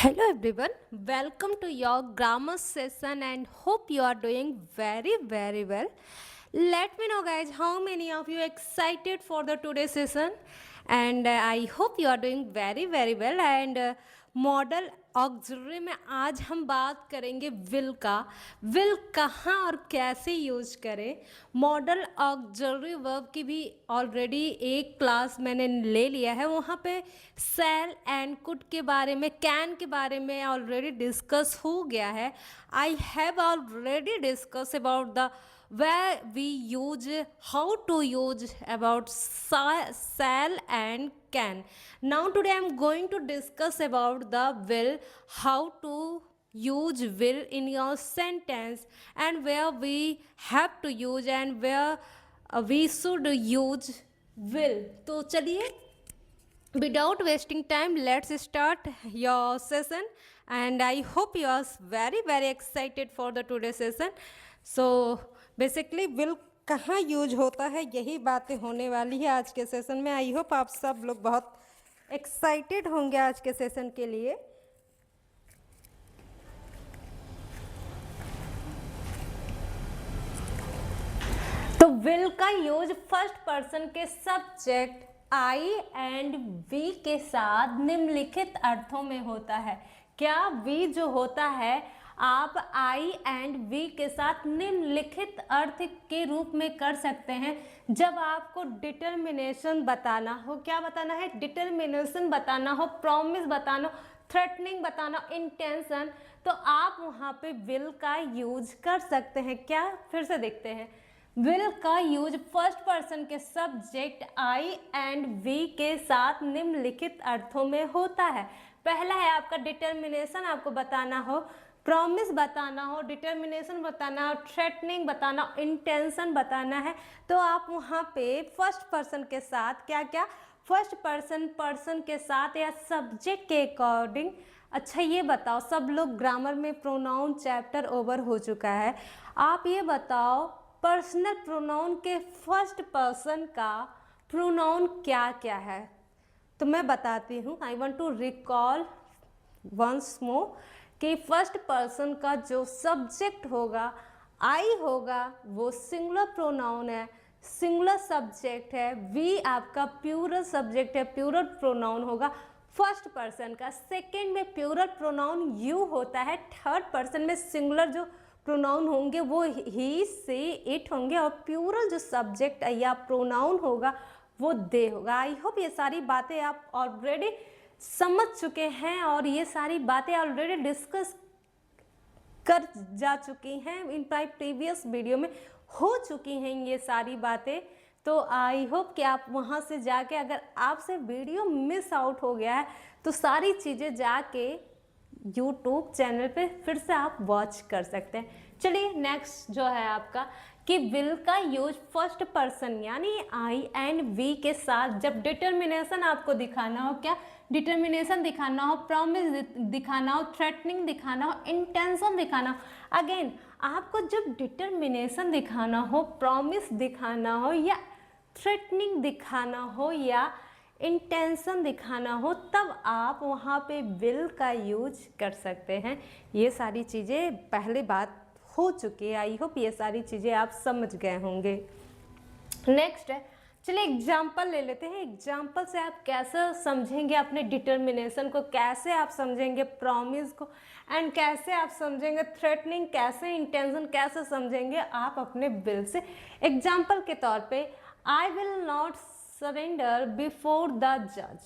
Hello everyone, welcome to your grammar session and hope you are doing very well. Let me know guys how many of you excited for the today's session and I hope you are doing very well and model auxiliary में आज हम बात करेंगे will का। Will कहाँ और कैसे use करें। मॉडल ऑक्सिलरी वर्ब की भी ऑलरेडी एक क्लास मैंने ले लिया है, वहाँ पे सेल एंड कुड के बारे में, कैन के बारे में ऑलरेडी डिस्कस हो गया है। I have already discuss about the where we use how to use about shall and can. Now today I am going to discuss about the will, how to use will in your sentence and where we have to use and where we should use will. तो चलिए without wasting time let's start your session and I hope you are very excited for the today's session. So basically will कहाँ use होता है, यही बातें होने वाली है आज के सेशन में। आई होप आप सब लोग बहुत एक्साइटेड होंगे आज के सेशन के लिए। तो विल का यूज फर्स्ट पर्सन के सब्जेक्ट आई एंड वी के साथ निम्नलिखित अर्थों में होता है। क्या वी जो होता है आप आई एंड वी के साथ निम्नलिखित अर्थ के रूप में कर सकते हैं। जब आपको डिटर्मिनेशन बताना हो, क्या बताना है, डिटर्मिनेशन बताना हो, प्रॉमिस बताना हो, थ्रेटनिंग बताना हो, इंटेंशन, तो आप वहाँ पे विल का यूज कर सकते हैं। क्या, फिर से देखते हैं। विल का यूज फर्स्ट पर्सन के सब्जेक्ट आई एंड वी के साथ निम्नलिखित अर्थों में होता है। पहला है आपका डिटर्मिनेशन, आपको बताना हो, प्रॉमिस बताना हो, डिटर्मिनेशन बताना हो, थ्रेटनिंग बताना हो, इंटेंशन बताना है, तो आप वहाँ पे फर्स्ट पर्सन के साथ क्या फर्स्ट पर्सन के साथ या सब्जेक्ट के अकॉर्डिंग। अच्छा ये बताओ, सब लोग ग्रामर में प्रोनाउन चैप्टर ओवर हो चुका है, आप ये बताओ पर्सनल प्रोनाउन के फर्स्ट पर्सन का प्रोनाउन क्या क्या है। तो मैं बताती हूँ, I want to recall once more कि फर्स्ट पर्सन का जो सब्जेक्ट होगा आई होगा वो सिंगुलर प्रोनाउन है, सिंगुलर सब्जेक्ट है। वी आपका प्लूरल सब्जेक्ट है, प्लूरल प्रोनाउन होगा फर्स्ट पर्सन का। सेकंड में प्लूरल प्रोनाउन यू होता है। थर्ड पर्सन में सिंगुलर जो प्रोनाउन होंगे वो ही से इट होंगे और प्लूरल जो सब्जेक्ट या प्रोनाउन होगा वो दे होगा। आई होप ये सारी बातें आप ऑलरेडी समझ चुके हैं और ये सारी बातें ऑलरेडी डिस्कस कर जा चुकी हैं, इन माय प्रीवियस वीडियो में हो चुकी हैं ये सारी बातें। तो आई होप कि आप वहाँ से जाके, अगर आपसे वीडियो मिस आउट हो गया है तो सारी चीज़ें जाके यूट्यूब चैनल पे फिर से आप वॉच कर सकते हैं। चलिए नेक्स्ट जो है आपका कि विल का यूज फर्स्ट पर्सन यानी आई एंड वी के साथ जब डिटर्मिनेशन आपको दिखाना हो, क्या डिटर्मिनेशन दिखाना हो, प्रॉमिस दिखाना हो, थ्रेटनिंग दिखाना हो, इंटेंशन दिखाना हो। अगेन आपको जब डिटर्मिनेशन दिखाना हो, प्रॉमिस दिखाना हो या थ्रेटनिंग दिखाना हो या इंटेंशन दिखाना हो, तब आप वहाँ पे विल का यूज कर सकते हैं। ये सारी चीज़ें पहले बात हो चुकी है। आई होप ये सारी चीज़ें आप समझ गए होंगे। नेक्स्ट है, चलिए एग्जाम्पल ले लेते हैं। एग्जाम्पल से आप कैसे समझेंगे अपने डिटर्मिनेशन को, कैसे आप समझेंगे प्रॉमिस को एंड कैसे आप समझेंगे थ्रेटनिंग, कैसे इंटेंशन कैसे समझेंगे आप अपने विल से। एग्जाम्पल के तौर पे आई will not surrender before the जज,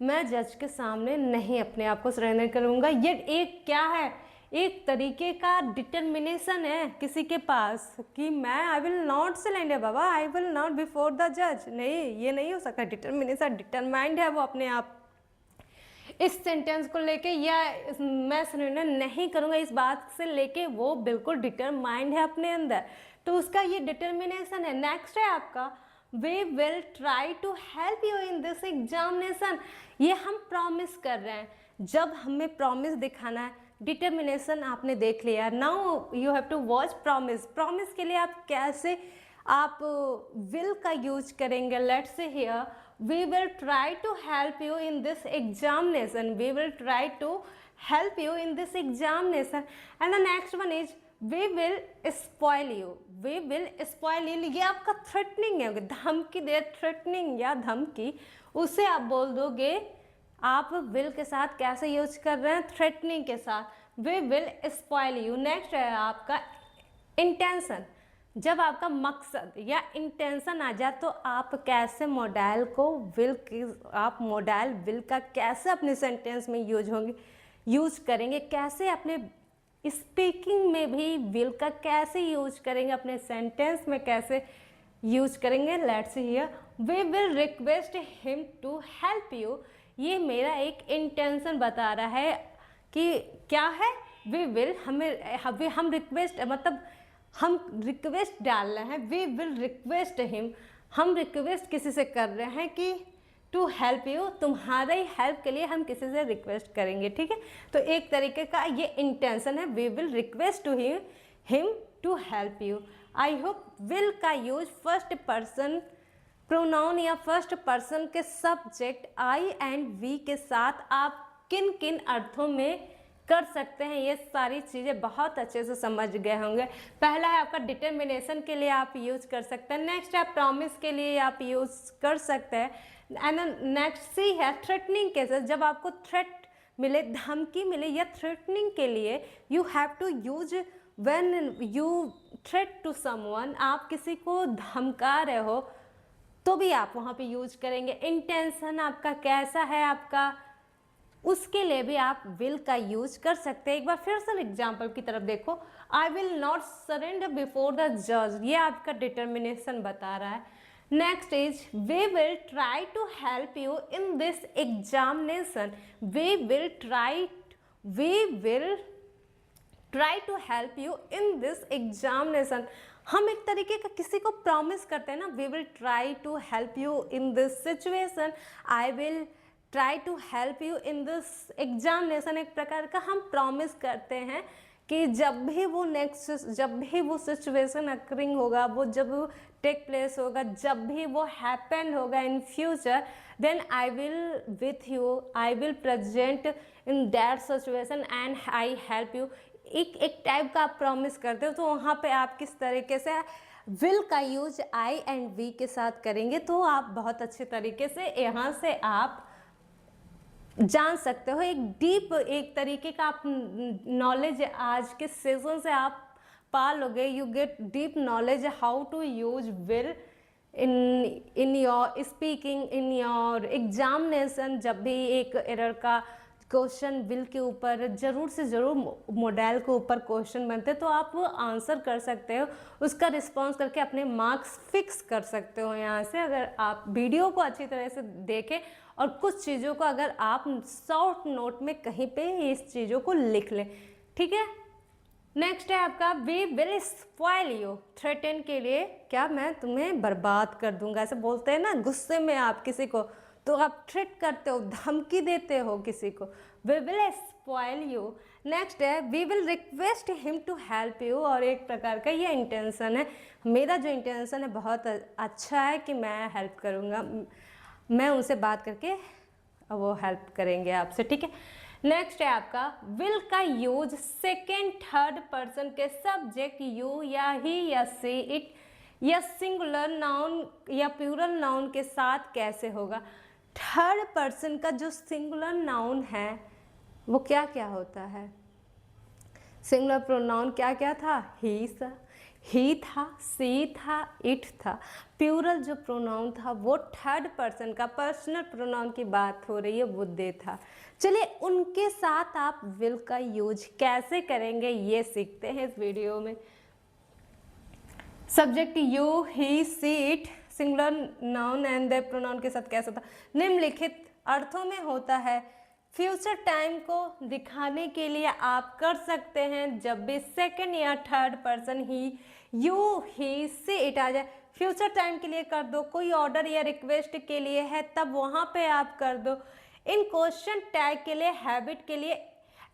मैं जज के सामने नहीं अपने आप को सरेंडर करूँगा। ये एक क्या है, एक तरीके का डिटर्मिनेशन है किसी के पास कि मैं आई will not surrender, Baba I will not before the जज, नहीं ये नहीं हो सकता। डिटर्मिनेशन डिटरमाइंड है वो अपने आप इस सेंटेंस को लेके, या मैं सरेंडर नहीं करूँगा इस बात से लेके वो बिल्कुल डिटरमाइंड है अपने अंदर, तो उसका ये डिटर्मिनेशन है। नेक्स्ट है आपका we will try to help you in this examination, ये हम प्रॉमिस कर रहे हैं। जब हमें प्रॉमिस दिखाना है, डिटर्मिनेशन आपने देख लिया, now you have to watch promise. Promise के लिए आप कैसे आप विल का यूज करेंगे। Let's say here we will try to help you in this examination, we will try to help you in this examination. And the next one is we will spoil you. We will spoil you, ये आपका threatening है, धमकी दे, threatening या धमकी, उसे आप बोल दोगे, आप विल के साथ कैसे यूज कर रहे हैं, थ्रेटनिंग के साथ, we will spoil you. Next है आपका इंटेंशन, जब आपका मकसद या इंटेंशन आ जाए तो आप कैसे मॉडल को विल की, आप मॉडल विल का कैसे अपने सेंटेंस में यूज करेंगे, कैसे अपने स्पीकिंग में भी विल का कैसे यूज करेंगे, अपने सेंटेंस में कैसे यूज करेंगे। Let's hear, we will request him to help you, ये मेरा एक इंटेंशन बता रहा है कि क्या है, वी विल, हम रिक्वेस्ट, मतलब हम रिक्वेस्ट डाल रहे हैं, वी विल रिक्वेस्ट हिम, हम रिक्वेस्ट किसी से कर रहे हैं कि टू हेल्प यू, तुम्हारे हेल्प के लिए हम किसी से रिक्वेस्ट करेंगे, ठीक है। तो एक तरीके का ये इंटेंशन है, we will request to him to help you. I hope will का यूज फर्स्ट पर्सन प्रोनाउन या फर्स्ट पर्सन के सब्जेक्ट आई एंड वी के साथ आप किन किन अर्थों में कर सकते हैं, ये सारी चीज़ें बहुत अच्छे से समझ गए होंगे। पहला है आपका डिटर्मिनेशन के लिए आप यूज कर सकते हैं, नेक्स्ट है प्रॉमिस के लिए आप यूज कर सकते हैं, एंड नेक्स्ट सी है थ्रेटनिंग केसेस, जब आपको थ्रेट मिले, धमकी मिले या थ्रेटनिंग के लिए you have to use when you threat to someone, आप किसी को धमका रहे हो तो भी आप वहाँ पे यूज करेंगे। इंटेंशन आपका कैसा है आपका, उसके लिए भी आप विल का यूज कर सकते हैं। एक बार फिर से एग्जाम्पल की तरफ देखो, I will not surrender before the जज, ये आपका डिटर्मिनेशन बता रहा है। Next is we will try to help you in this examination, we will try to help you in this examination, हम एक तरीके का किसी को प्रॉमिस करते हैं ना, we will try to help you in this situation, I will try to help you in this examination, एक प्रकार का हम प्रॉमिस करते हैं कि जब भी वो सिचुएशन अकरिंग होगा, वो जब टेक प्लेस होगा, जब भी वो हैपन होगा in future, then I will with you, I will present in that situation and I help you, एक टाइप का आप प्रॉमिस करते हो। तो वहाँ पे आप किस तरीके से विल का यूज आई एंड वी के साथ करेंगे तो आप बहुत अच्छे तरीके से यहाँ से आप जान सकते हो, एक डीप एक तरीके का आप नॉलेज आज के सेशन से आप पा लोगे, you get deep knowledge how to use will in your speaking, in your examination. जब भी एक एरर का क्वेश्चन विल के ऊपर ज़रूर से ज़रूर मॉडल के ऊपर क्वेश्चन बनते तो आप वो आंसर कर सकते हो, उसका रिस्पॉन्स करके अपने मार्क्स फिक्स कर सकते हो यहाँ से, अगर आप वीडियो को अच्छी तरह से देखें और कुछ चीज़ों को अगर आप शॉर्ट नोट में कहीं पे इस चीज़ों को लिख लें, ठीक है। नेक्स्ट है आपका we will spoil you, threaten के लिए, क्या मैं तुम्हें बर्बाद कर दूंगा, ऐसे बोलते हैं ना गुस्से में आप किसी को, तो आप थ्रेट करते हो, धमकी देते हो किसी को, we will spoil you. Next है we will request him to help you, और एक प्रकार का ये इंटेंशन है, मेरा जो इंटेंशन है बहुत अच्छा है कि मैं हेल्प करूँगा, मैं उनसे बात करके वो हेल्प करेंगे आपसे, ठीक है। नेक्स्ट है आपका विल का यूज सेकेंड थर्ड पर्सन के सब्जेक्ट यू या ही या सी इट या सिंगुलर नाउन या प्लूरल नाउन के साथ कैसे होगा। थर्ड पर्सन का जो सिंगुलर नाउन है वो क्या क्या होता है, सिंगुलर प्रोनाउन क्या क्या था, ही था, सी था, इट था। प्लूरल जो प्रोनाउन था वो थर्ड पर्सन का पर्सनल प्रोनाउन की बात हो रही है, वो दे था। चलिए उनके साथ आप विल का यूज कैसे करेंगे ये सीखते हैं इस वीडियो में। Subject you, he, she, it, singular noun and the pronoun के साथ कैसा था, निम्नलिखित अर्थों में होता है। फ्यूचर टाइम को दिखाने के लिए आप कर सकते हैं जब भी सेकंड या third person he, you, he, she, it आ जाए, फ्यूचर टाइम के लिए कर दो। कोई ऑर्डर या रिक्वेस्ट के लिए है तब वहाँ पे आप कर दो। इन क्वेश्चन टैग के लिए, हैबिट के लिए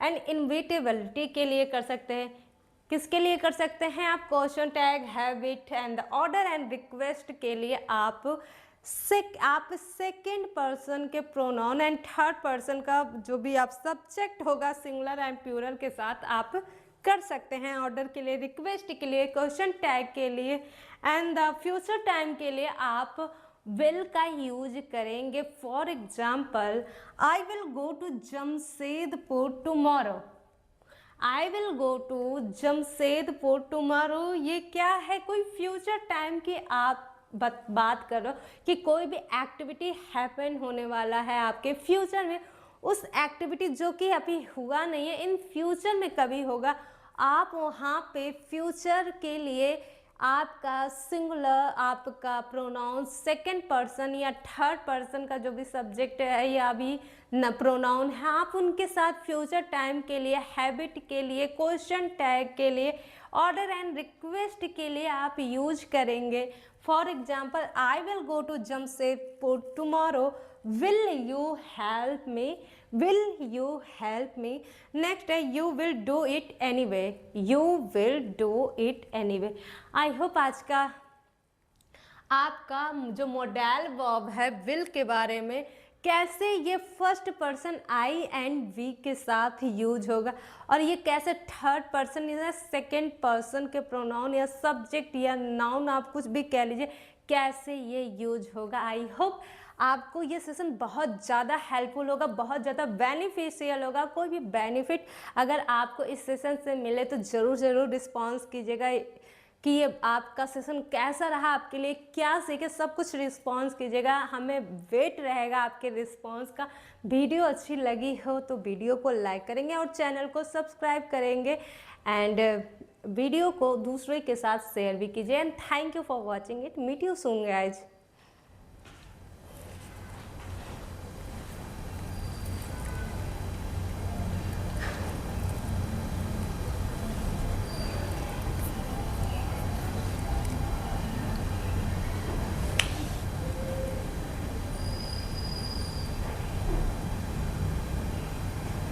एंड इनविटेबिलिटी के लिए कर सकते हैं। किसके लिए कर सकते हैं आप, question tag, habit and order and request के लिए आप आप सेकेंड पर्सन के प्रोनाउन एंड थर्ड पर्सन का जो भी आप सब्जेक्ट होगा सिंगुलर एंड प्लूरल के साथ आप कर सकते हैं। ऑर्डर के लिए, रिक्वेस्ट के लिए, क्वेश्चन टैग के लिए एंड द फ्यूचर टाइम के लिए आप विल का यूज करेंगे। For example, I will go to Jamshedpur tomorrow. I will go to Jamshedpur tomorrow, ये क्या है? कोई फ्यूचर टाइम की आप बात कर रहे हो कि कोई भी एक्टिविटी हैपन होने वाला है आपके फ्यूचर में, उस एक्टिविटी जो कि अभी हुआ नहीं है, इन फ्यूचर में कभी होगा। आप वहाँ पे फ्यूचर के लिए आपका सिंगुलर, आपका प्रोनाउन सेकंड पर्सन या थर्ड पर्सन का जो भी सब्जेक्ट है या भी न प्रोनाउन है, आप उनके साथ फ्यूचर टाइम के लिए, हैबिट के लिए, क्वेश्चन टैग के लिए, ऑर्डर एंड रिक्वेस्ट के लिए आप यूज करेंगे। For example, I will go to Jamshedpur tomorrow, will you help me, will you help me। Next है you will do it anyway, you will do it anyway। I hope आज का आपका जो modal verb है will के बारे में, कैसे ये first person I and we के साथ यूज होगा और ये कैसे थर्ड पर्सन या सेकेंड पर्सन के प्रोनाउन या सब्जेक्ट या नाउन आप कुछ भी कह लीजिए, कैसे ये यूज होगा। आई होप आपको ये सेशन बहुत ज़्यादा हेल्पफुल होगा, बहुत ज़्यादा बेनिफिशियल होगा। कोई भी बेनिफिट अगर आपको इस सेशन से मिले तो ज़रूर रिस्पॉन्स कीजिएगा कि ये आपका सेशन कैसा रहा, आपके लिए क्या सीखे, सब कुछ रिस्पॉन्स कीजिएगा। हमें वेट रहेगा आपके रिस्पॉन्स का। वीडियो अच्छी लगी हो तो वीडियो को लाइक करेंगे और चैनल को सब्सक्राइब करेंगे एंड वीडियो को दूसरे के साथ शेयर भी कीजिए। And thank you for watching it. Meet you soon guys.